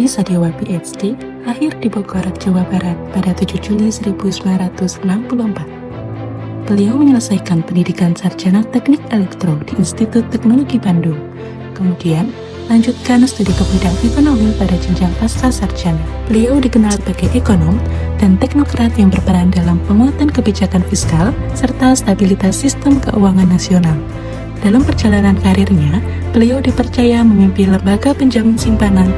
Yudi Sadewa PhD lahir di Bogor, Jawa Barat pada 7 Juli 1964. Beliau menyelesaikan pendidikan sarjana teknik elektro di Institut Teknologi Bandung. Kemudian, lanjutkan studi ke bidang ekonomi pada jenjang pasca sarjana. Beliau dikenal sebagai ekonom dan teknokrat yang berperan dalam penguatan kebijakan fiskal serta stabilitas sistem keuangan nasional. Dalam perjalanan karirnya, beliau dipercaya memimpin lembaga penjamin simpanan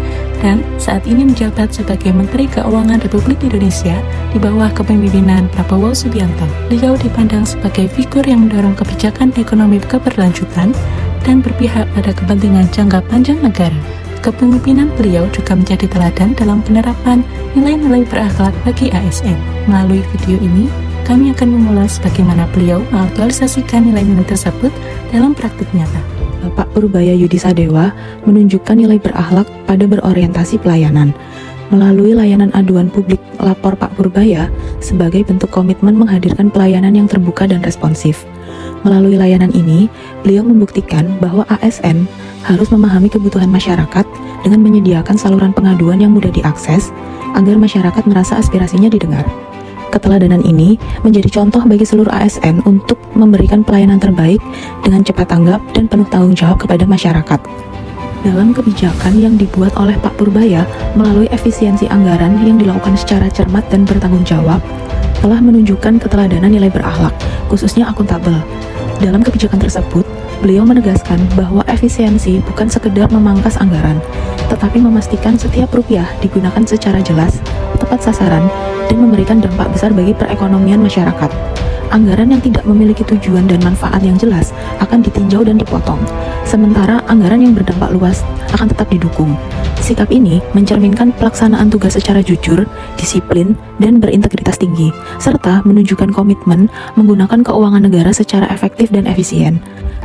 dan saat ini menjabat sebagai Menteri Keuangan Republik Indonesia di bawah kepemimpinan Prabowo Subianto. Beliau dipandang sebagai figur yang mendorong kebijakan ekonomi keberlanjutan dan berpihak pada kepentingan jangka panjang negara. Kepemimpinan beliau juga menjadi teladan dalam penerapan nilai-nilai berakhlak bagi ASN. Melalui video ini, kami akan mengulas bagaimana beliau mengaktualisasikan nilai-nilai tersebut dalam praktik nyata. Bapak Purbaya Yudi Sadewa menunjukkan nilai berakhlak pada berorientasi pelayanan. Melalui layanan aduan publik Lapor Pak Purbaya sebagai bentuk komitmen menghadirkan pelayanan yang terbuka dan responsif. Melalui layanan ini, beliau membuktikan bahwa ASN harus memahami kebutuhan masyarakat dengan menyediakan saluran pengaduan yang mudah diakses agar masyarakat merasa aspirasinya didengar. Keteladanan ini menjadi contoh bagi seluruh ASN untuk memberikan pelayanan terbaik dengan cepat tanggap dan penuh tanggung jawab kepada masyarakat. Dalam kebijakan yang dibuat oleh Pak Purbaya melalui efisiensi anggaran yang dilakukan secara cermat dan bertanggung jawab, telah menunjukkan keteladanan nilai berakhlak, khususnya akuntabel. Dalam kebijakan tersebut, beliau menegaskan bahwa efisiensi bukan sekedar memangkas anggaran, tetapi memastikan setiap rupiah digunakan secara jelas, tepat sasaran, dan memberikan dampak besar bagi perekonomian masyarakat. Anggaran yang tidak memiliki tujuan dan manfaat yang jelas akan ditinjau dan dipotong, sementara anggaran yang berdampak luas akan tetap didukung. Sikap ini mencerminkan pelaksanaan tugas secara jujur, disiplin, dan berintegritas tinggi, serta menunjukkan komitmen menggunakan keuangan negara secara efektif dan efisien.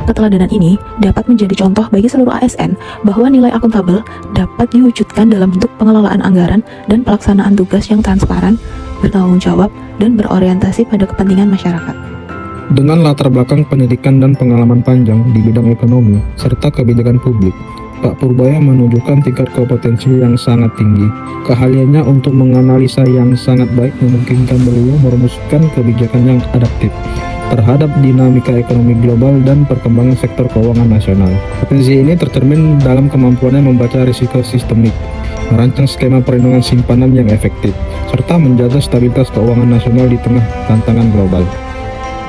Keteladanan ini dapat menjadi contoh bagi seluruh ASN bahwa nilai akuntabel dapat diwujudkan dalam bentuk pengelolaan anggaran dan pelaksanaan tugas yang transparan, bertanggung jawab, dan berorientasi pada kepentingan masyarakat. Dengan latar belakang pendidikan dan pengalaman panjang di bidang ekonomi serta kebijakan publik, Pak Purbaya menunjukkan tingkat kompetensi yang sangat tinggi. Keahliannya untuk menganalisa yang sangat baik memungkinkan beliau merumuskan kebijakan yang adaptif terhadap dinamika ekonomi global dan perkembangan sektor keuangan nasional. Potensi ini tercermin dalam kemampuannya membaca risiko sistemik, merancang skema perlindungan simpanan yang efektif, serta menjaga stabilitas keuangan nasional di tengah tantangan global.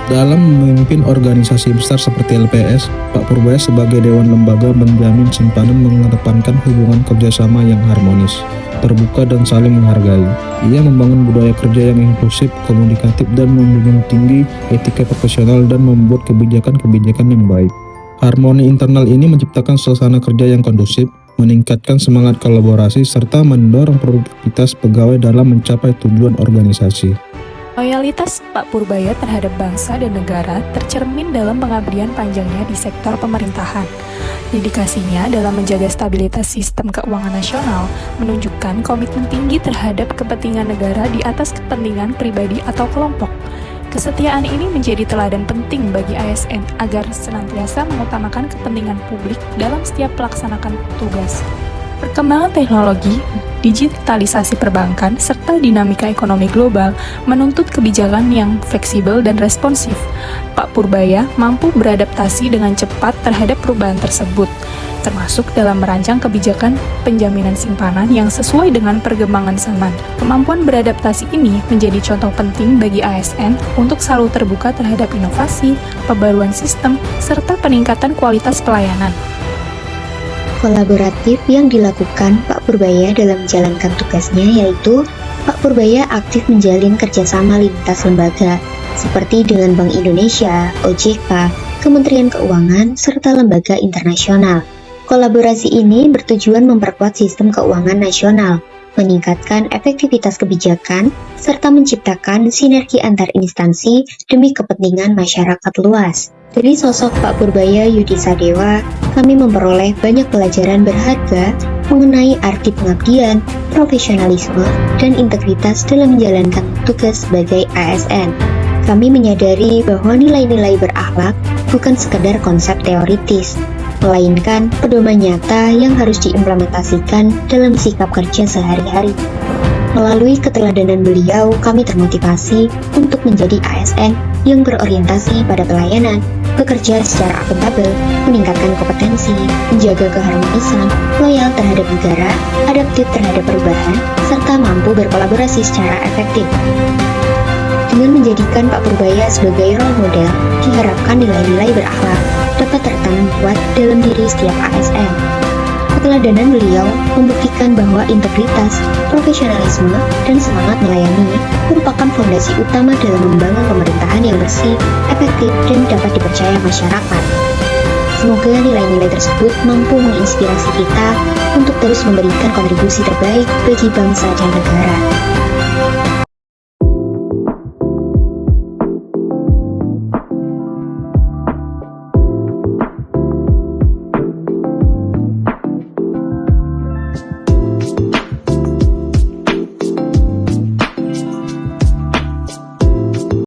Dalam memimpin organisasi besar seperti LPS, Pak Purbaya sebagai Dewan Lembaga Penjamin Simpanan mengedepankan hubungan kerjasama yang harmonis, terbuka dan saling menghargai. Ia membangun budaya kerja yang inklusif, komunikatif, dan menjunjung tinggi etika profesional dan membuat kebijakan-kebijakan yang baik. Harmoni internal ini menciptakan suasana kerja yang kondusif, meningkatkan semangat kolaborasi, serta mendorong produktivitas pegawai dalam mencapai tujuan organisasi. Loyalitas Pak Purbaya terhadap bangsa dan negara tercermin dalam pengabdian panjangnya di sektor pemerintahan. Dedikasinya dalam menjaga stabilitas sistem keuangan nasional menunjukkan komitmen tinggi terhadap kepentingan negara di atas kepentingan pribadi atau kelompok. Kesetiaan ini menjadi teladan penting bagi ASN agar senantiasa mengutamakan kepentingan publik dalam setiap pelaksanakan tugas. Perkembangan teknologi, digitalisasi perbankan, serta dinamika ekonomi global menuntut kebijakan yang fleksibel dan responsif. Pak Purbaya mampu beradaptasi dengan cepat terhadap perubahan tersebut, termasuk dalam merancang kebijakan penjaminan simpanan yang sesuai dengan perkembangan zaman. Kemampuan beradaptasi ini menjadi contoh penting bagi ASN untuk selalu terbuka terhadap inovasi, pembaruan sistem, serta peningkatan kualitas pelayanan. Kolaboratif yang dilakukan Pak Purbaya dalam menjalankan tugasnya yaitu Pak Purbaya aktif menjalin kerjasama lintas lembaga seperti dengan Bank Indonesia, OJK, Kementerian Keuangan, serta lembaga internasional. Kolaborasi ini bertujuan memperkuat sistem keuangan nasional, meningkatkan efektivitas kebijakan, serta menciptakan sinergi antar instansi demi kepentingan masyarakat luas. Dari sosok Pak Purbaya Yudi Sadewa, kami memperoleh banyak pelajaran berharga mengenai arti pengabdian, profesionalisme, dan integritas dalam menjalankan tugas sebagai ASN. Kami menyadari bahwa nilai-nilai berakhlak bukan sekedar konsep teoritis, melainkan pedoman nyata yang harus diimplementasikan dalam sikap kerja sehari-hari. Melalui keteladanan beliau, kami termotivasi untuk menjadi ASN yang berorientasi pada pelayanan, bekerja secara akuntabel, meningkatkan kompetensi, menjaga keharmonisan, loyal terhadap negara, adaptif terhadap perubahan, serta mampu berkolaborasi secara efektif. Dengan menjadikan Pak Purbaya sebagai role model, diharapkan nilai-nilai berakhlak dapat tertanam kuat dalam diri setiap ASN. Keteladanan beliau membuktikan bahwa integritas, profesionalisme, dan semangat melayani merupakan fondasi utama dalam membangun pemerintahan yang bersih, efektif, dan dapat dipercaya masyarakat. Semoga nilai-nilai tersebut mampu menginspirasi kita untuk terus memberikan kontribusi terbaik bagi bangsa dan negara.